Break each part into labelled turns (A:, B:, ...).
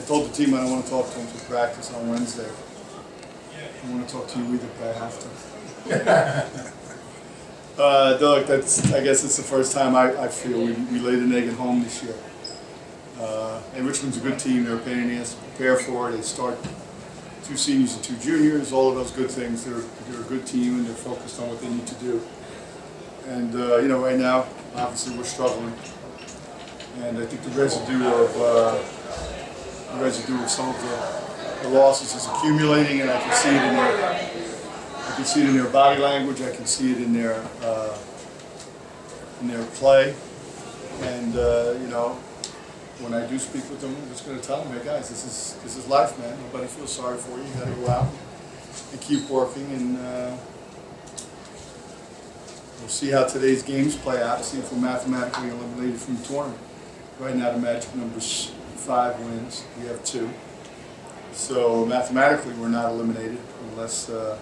A: told the team I don't want to talk to them for practice on Wednesday. I don't want to talk to you either, but I have to. Look, I guess it's the first time I feel we laid an egg at home this year. And Richmond's a good team. They're a pain in the ass to prepare for. They start 2 seniors and 2 juniors, all of those good things. They're a good team, and they're focused on what they need to do. And you know, right now, obviously, we're struggling. And I think the residue of some of the losses is accumulating, and I can see it in their body language. I can see it in their play. And you know, when I do speak with them, I'm just going to tell them, hey guys, this is life, man. Nobody feels sorry for you. You got to go out and keep working, and we'll see how today's games play out. See if we're mathematically eliminated from the tournament. Right now, the magic number's 5 wins. We have 2. So mathematically, we're not eliminated unless you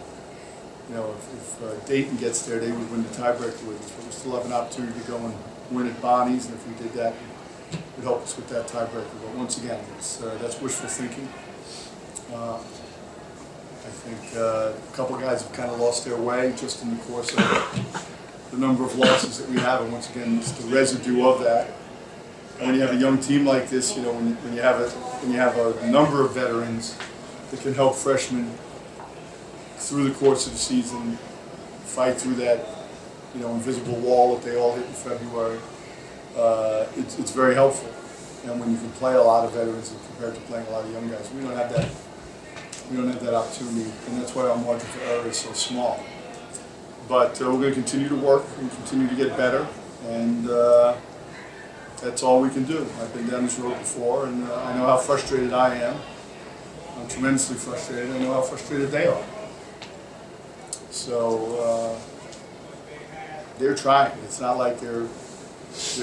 A: know, if Dayton gets there, they would win the tiebreaker with us. But we still have an opportunity to go and win at Bonnie's, and if we did that, it would help us with that tiebreaker. But once again, that's wishful thinking. I think a couple of guys have kind of lost their way just in the course of the number of losses that we have, and once again, it's the residue of that. And when you have a young team like this, you know, when you have a number of veterans that can help freshmen through the course of the season fight through that, you know, invisible wall that they all hit in February, it's very helpful. And when you can play a lot of veterans compared to playing a lot of young guys, we don't have that. We don't have that opportunity, and that's why our margin for error is so small. But we're going to continue to work and continue to get better, and that's all we can do. I've been down this road before, and I know how frustrated I am. I'm tremendously frustrated. I know how frustrated they are. So they're trying. It's not like they're you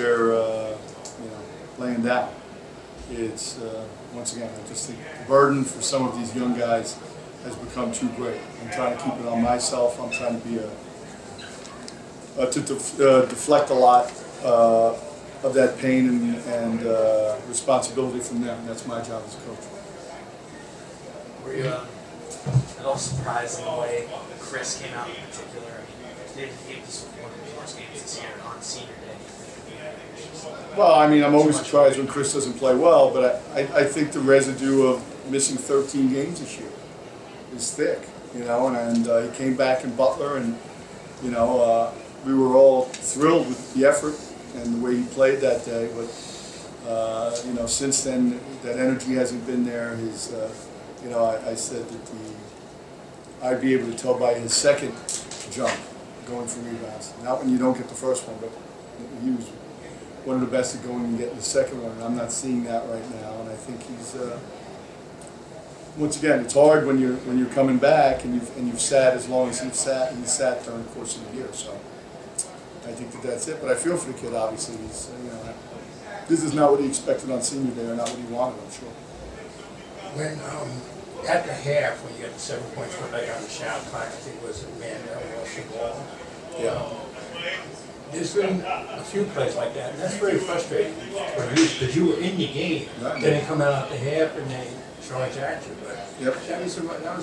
A: know, laying down. It's once again, I just think the burden for some of these young guys has become too great. I'm trying to keep it on myself. I'm trying to be deflect a lot of that pain and responsibility from them. That's my job as a coach.
B: Were you at all surprised in the way Chris came out in particular? I mean, he was one of the first games this year on senior day.
A: Well, I mean, I'm always surprised when Chris doesn't play well, but I think the residue of missing 13 games this year is thick, you know, and he came back in Butler, and, you know, we were all thrilled with the effort and the way he played that day, but, you know, since then, that energy hasn't been there. His, you know, I said that I'd be able to tell by his second jump going for rebounds. Not when you don't get the first one, but he was one of the best at going and getting the second one, and I'm not seeing that right now. And I think he's once again, it's hard when you're coming back and you've sat as long as he's sat, and he's sat during the course of the year. So I think that's it. But I feel for the kid. Obviously, he's you know, this is not what he expected on senior day, or not what he wanted, I'm sure.
C: When at the half, when you got the 7 points put back on the shot clock, I think it was a man that lost the ball.
A: Yeah.
C: There's been a few plays like that, and that's very frustrating because you were in the game. Then they come out at the half and they charge at you. But
A: yep.
C: that was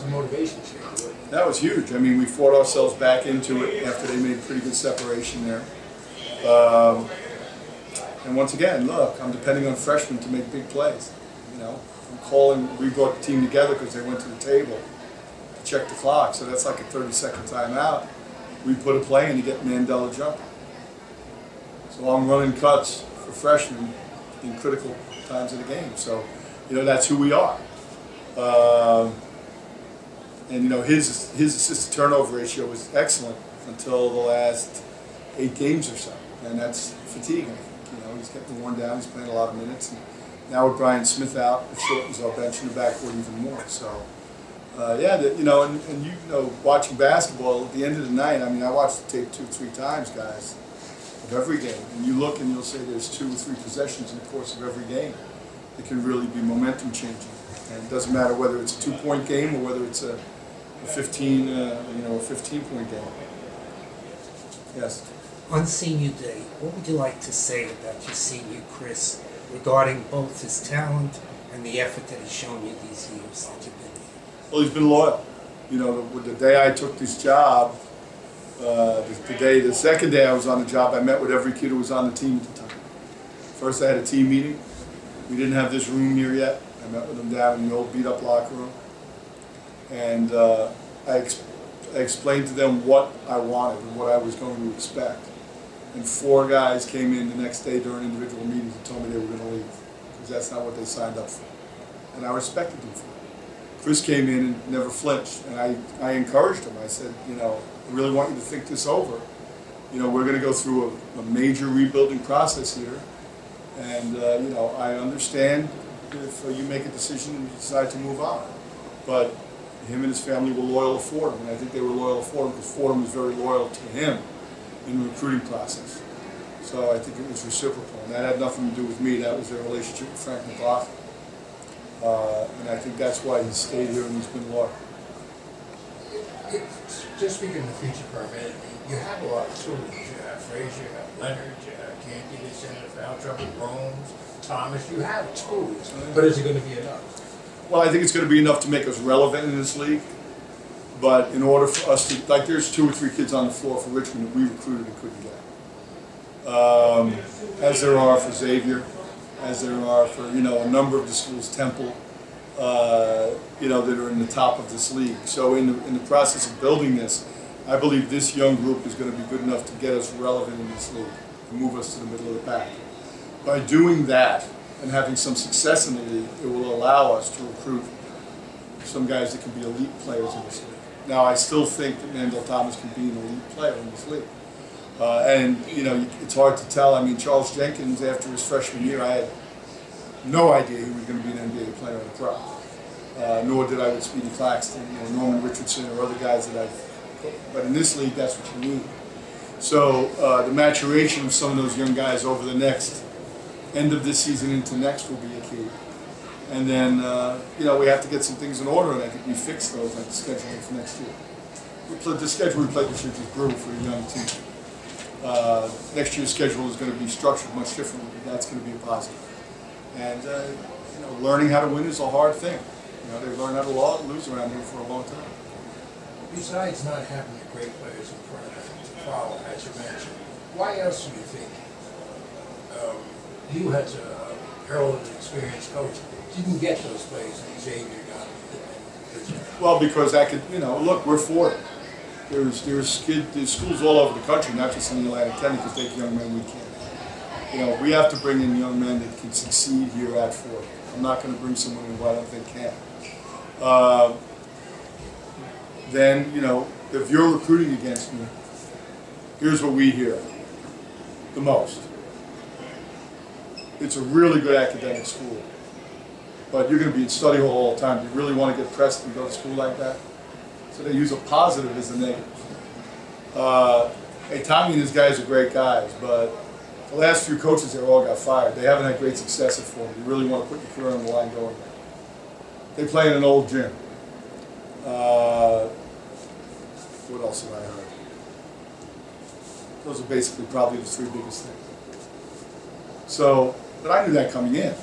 C: a motivation thing.
A: That was huge. I mean, we fought ourselves back into it after they made pretty good separation there. And once again, look, I'm depending on freshmen to make big plays. You know, we brought the team together because they went to the table to check the clock. So that's like a 30-second timeout. We put a play in to get Mandela jumping. So I'm running cuts for freshmen in critical times of the game. So, you know, that's who we are. And, you know, his assist to turnover ratio was excellent until the last 8 games or so. And that's fatigue, I think. You know, he's getting worn down. He's playing a lot of minutes. And now with Brian Smith out, it shortens our bench in the backcourt even more. So, yeah, you know, and you know, watching basketball, at the end of the night, I mean, I watched the tape 2 or 3 times, guys, of every game. And you look and you'll say there's 2 or 3 possessions in the course of every game that can really be momentum changing. And it doesn't matter whether it's a 2-point game or whether it's a 15-point game. Yes.
D: On senior day, what would you like to say about your senior Chris regarding both his talent and the effort that he's shown you these years that you've been here?
A: Well, he's been loyal. You know, the day I took this job, the second day I was on the job, I met with every kid who was on the team at the time. First I had a team meeting. We didn't have this room here yet. I met with them down in the old beat-up locker room. And I explained to them what I wanted and what I was going to expect. And 4 guys came in the next day during individual meetings and told me they were going to leave, because that's not what they signed up for. And I respected them for it. Chris came in and never flinched, and I encouraged him. I said, you know, I really want you to think this over. You know, we're going to go through a major rebuilding process here, and you know, I understand if you make a decision and you decide to move on. But him and his family were loyal to Fordham, and I think they were loyal to Fordham because Fordham was very loyal to him in the recruiting process. So I think it was reciprocal, and that had nothing to do with me. That was their relationship with Frank McLaughlin. And I think that's why he's stayed here and he's been loyal.
C: Just speaking of the future for a minute, you have a lot of tools. You have Frazier, you have Leonard, you have Canty that's in NFL trouble, Romes, Thomas. You have tools, but is it going to be enough?
A: Well, I think it's going to be enough to make us relevant in this league. But in order for us to, like, there's 2 or 3 kids on the floor for Richmond that we recruited and couldn't get. As there are for Xavier, as there are for, you know, a number of the schools, Temple, you know, that are in the top of this league. So in the process of building this, I believe this young group is going to be good enough to get us relevant in this league and move us to the middle of the pack. By doing that and having some success in the league, it will allow us to recruit some guys that can be elite players in this league. Now, I still think that Mandel Thomas can be an elite player in this league. And, you know, it's hard to tell. I mean, Charles Jenkins, after his freshman year, I had no idea he was going to be an NBA player in the pro. Nor did I with Speedy Claxton or Norman Richardson or other guys that but in this league, that's what you need. So the maturation of some of those young guys over the next end of this season into next will be a key. And then, you know, we have to get some things in order, and I think we fixed those, like the scheduling for next year. The schedule we played this year just grew for a young team. Next year's schedule is going to be structured much differently. That's going to be a positive. And, you know, learning how to win is a hard thing. You know, they've learned how to lose around here for a long time.
C: Besides not having the great players in front of them to follow, as you mentioned, why else do you think you, as a heralded experienced coach, didn't get those plays and Xavier got them?
A: Well, because that could, you know, look, we're Fordham. There's schools all over the country, not just in the Atlantic 10, that can take young men we can't. You know, we have to bring in young men that can succeed here at Fordham. I'm not going to bring someone in who I don't think can. Then, you know, if you're recruiting against me, here's what we hear the most. It's a really good academic school, but you're going to be in study hall all the time. Do you really want to get pressed and go to school like that? So they use a positive as a negative. Hey, Tommy and his guys are great guys, but the last few coaches there all got fired. They haven't had great success at Fordham. You really want to put your career on the line going there. They play in an old gym. What else have I heard? Those are basically probably the 3 biggest things. So, but I knew that coming in.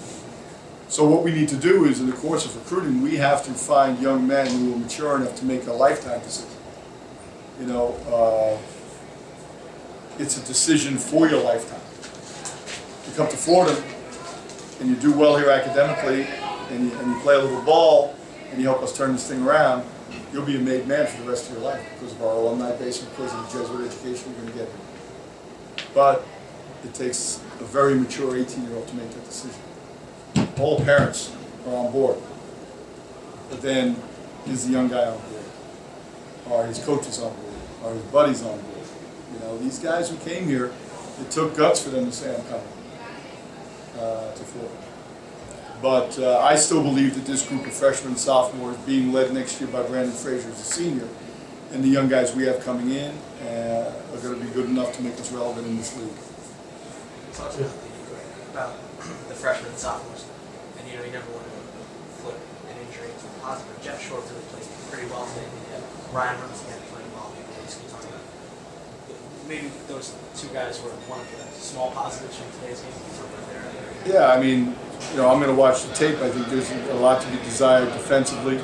A: So what we need to do is, in the course of recruiting, we have to find young men who are mature enough to make a lifetime decision. You know, it's a decision for your lifetime. You come to Fordham, and you do well here academically, and you play a little ball, and you help us turn this thing around, you'll be a made man for the rest of your life because of our alumni base and because of the Jesuit education you're going to get. But it takes a very mature 18-year-old to make that decision. All parents are on board, but then is the young guy on board? Are his coaches on board? Are his buddies on board? You know, these guys who came here, it took guts for them to say I'm coming to Fordham. But I still believe that this group of freshmen and sophomores, being led next year by Brandon Frazier as a senior, and the young guys we have coming in are going to be good enough to make us relevant in this league.
B: Talk about the freshmen and sophomores, and you know you never want to flip an injury to a positive. Jeff Short really played pretty well today. Ryan Rose again playing well. Maybe those 2 guys were one of the small positives from today's game.
A: Yeah, I mean, I'm going to watch the tape. I think there's a lot to be desired defensively.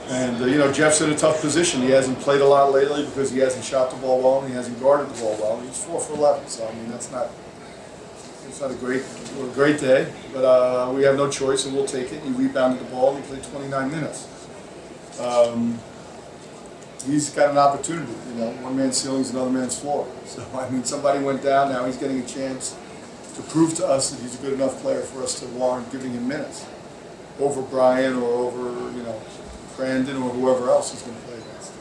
A: And, Jeff's in a tough position. He hasn't played a lot lately because he hasn't shot the ball well and he hasn't guarded the ball well. He's 4 for 11, so, it's not a great day. But we have no choice, and we'll take it. He rebounded the ball, and he played 29 minutes. He's got an opportunity, one man's ceiling is another man's floor. So, somebody went down, now he's getting a chance to prove to us that he's a good enough player for us to warrant giving him minutes over Brian or over, Brandon or whoever else he's going to play against.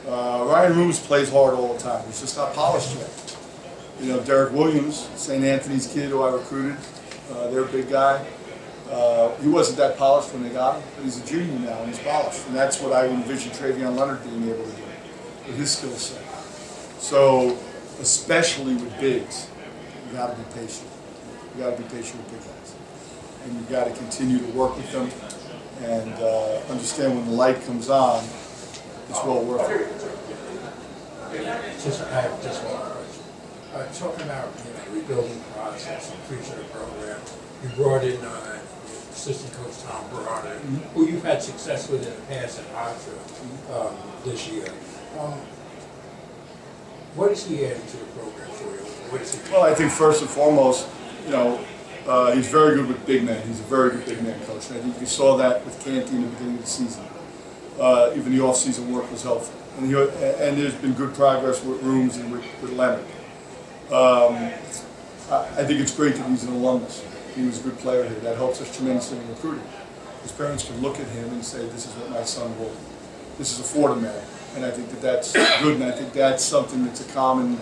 A: Ryan Rooms plays hard all the time. He's just not polished yet. Derek Williams, St. Anthony's kid who I recruited, their big guy. He wasn't that polished when they got him, but he's a junior now and he's polished. And that's what I envision Travion Leonard being able to do with his skill set. So, especially with bigs, you got to be patient. You got to be patient with big guys, and you got to continue to work with them and understand when the light comes on, it's well worth it.
C: I have just one question. Talking about rebuilding process and future of the program, you brought in assistant coach Tom Pecora, who you've had success with in the past at Oxford this year. What is he adding to the program for you? What is he?
A: Well, I think first and foremost, he's very good with big men. He's a very good big man coach. And I think you saw that with Canty in the beginning of the season. Even the off-season work was helpful. And there's been good progress with Rooms and with Leonard. I think it's great that he's an alumnus. He was a good player here. That helps us tremendously in recruiting. His parents can look at him and say, this is what my son will. This is a Fordham man. And I think that's good, and I think that's something that's a common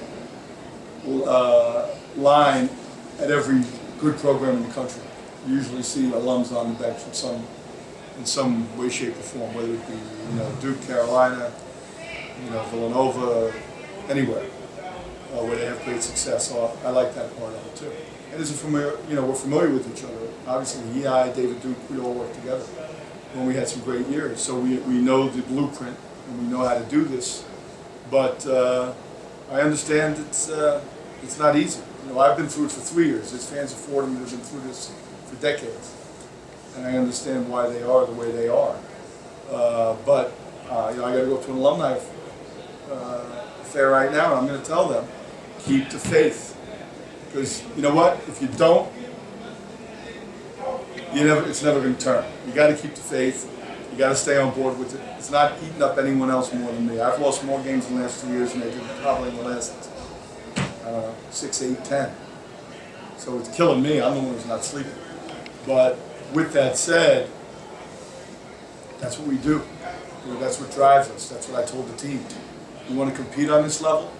A: line at every good program in the country. You usually see alums on the bench in some way, shape, or form, whether it be Duke, Carolina, Villanova, anywhere where they have great success. So I like that part of it too. And as a familiar, we're familiar with each other. Obviously, he, I, David Duke, we all worked together when we had some great years. So we know the blueprint and we know how to do this. But I understand it's not easy. I've been through it for 3 years. There's fans of Fordham that have been through this for decades. And I understand why they are the way they are. But I got to go to an alumni fair right now, and I'm going to tell them, keep the faith. Because you know what? If you don't, it's never going to turn. You got to keep the faith. You got to stay on board with it. It's not eating up anyone else more than me. I've lost more games in the last 2 years than I did probably in the last 6, 8, 10. So it's killing me. I'm the one who's not sleeping. But with that said, that's what we do. That's what drives us. That's what I told the team. You want to compete on this level?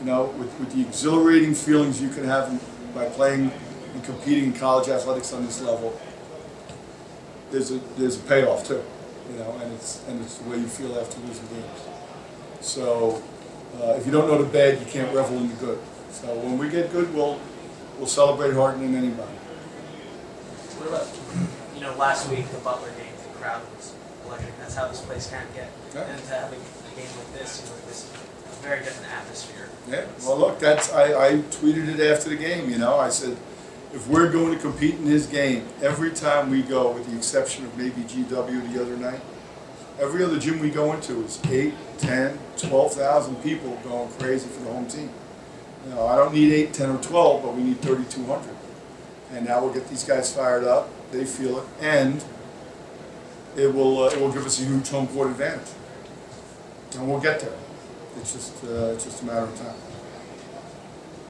A: With the exhilarating feelings you can have by playing and competing in college athletics on this level, there's a payoff too, and it's the way you feel after losing games. So if you don't know the bad, you can't revel in the good. So when we get good, we'll celebrate harder than anybody.
B: What about last week the Butler game? The crowd was electric. That's how this place can get. Yeah. And to have a game like this, this very different atmosphere.
A: Yeah. Well, look, I tweeted it after the game. I said, if we're going to compete in this game, every time we go, with the exception of maybe GW the other night, every other gym we go into is 8, 10, 12,000 people going crazy for the home team. I don't need 8, 10, or 12, but we need 3,200. And now we'll get these guys fired up. They feel it, and it will give us a huge home court advantage. And we'll get there. It's just a matter of time.